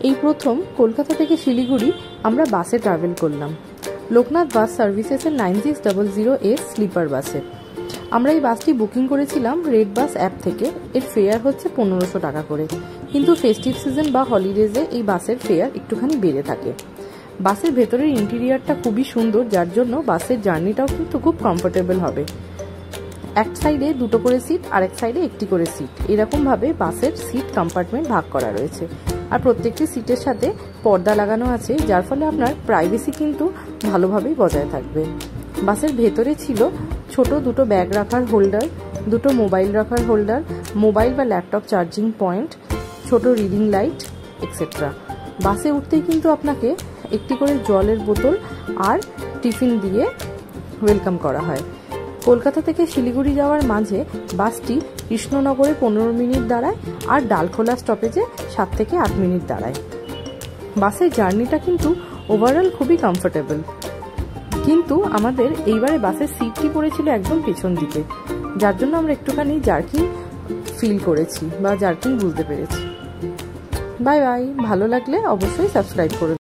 এই প্রথম কলকাতা থেকে শিলিগুড়ি আমরা বাসে ট্রাভেল করলাম, লোকনাথ বাস সার্ভিসেসের 9600S স্লিপার বাসে। আমরা এই বাসটি বুকিং করেছিলাম রেড বাস অ্যাপ থেকে। এর ফেয়ার হচ্ছে 1500 টাকা করে, কিন্তু ফেস্টিভ সিজন বা হলিডেজে এই বাসের ফেয়ার একটুখানি বেড়ে থাকে। বাসের ভেতরের ইন্টেরিয়ারটা খুবই সুন্দর, যার জন্য বাসের জার্নিটাও কিন্তু খুব কমফোর্টেবল হবে। এক সাইডে দুটো করে সিট, আর এক সাইডে একটি করে সিট, এরকমভাবে বাসের সিট কম্পার্টমেন্ট ভাগ করা রয়েছে। আর প্রত্যেকটি সিটের সাথে পর্দা লাগানো আছে, যার ফলে আপনার প্রাইভেসি কিন্তু ভালোভাবেই বজায় থাকবে। বাসের ভেতরে ছিল ছোট দুটো ব্যাগ রাখার হোল্ডার, দুটো মোবাইল রাখার হোল্ডার, মোবাইল বা ল্যাপটপ চার্জিং পয়েন্ট, ছোট রিডিং লাইট এক্সেট্রা। বাসে উঠতেই কিন্তু আপনাকে একটি করে জলের বোতল আর টিফিন দিয়ে ওয়েলকাম করা হয়। কলকাতা থেকে শিলিগুড়ি যাওয়ার মাঝে বাসটি কৃষ্ণনগরে 15 মিনিট দাঁড়ায়, আর ডালখোলা স্টপেজে 7 থেকে 8 মিনিট দাঁড়ায়। বাসের জার্নিটা কিন্তু ওভারঅল খুবই কমফোর্টেবল, কিন্তু আমাদের এইবারে বাসের সিটটি পড়েছিল একদম পেছন দিকে, যার জন্য আমরা একটুখানি জার্কিং ফিল করেছি বা জার্কিং বুঝতে পেরেছি। Bye bye. ভালো লাগলে অবশ্যই সাবস্ক্রাইব করুন।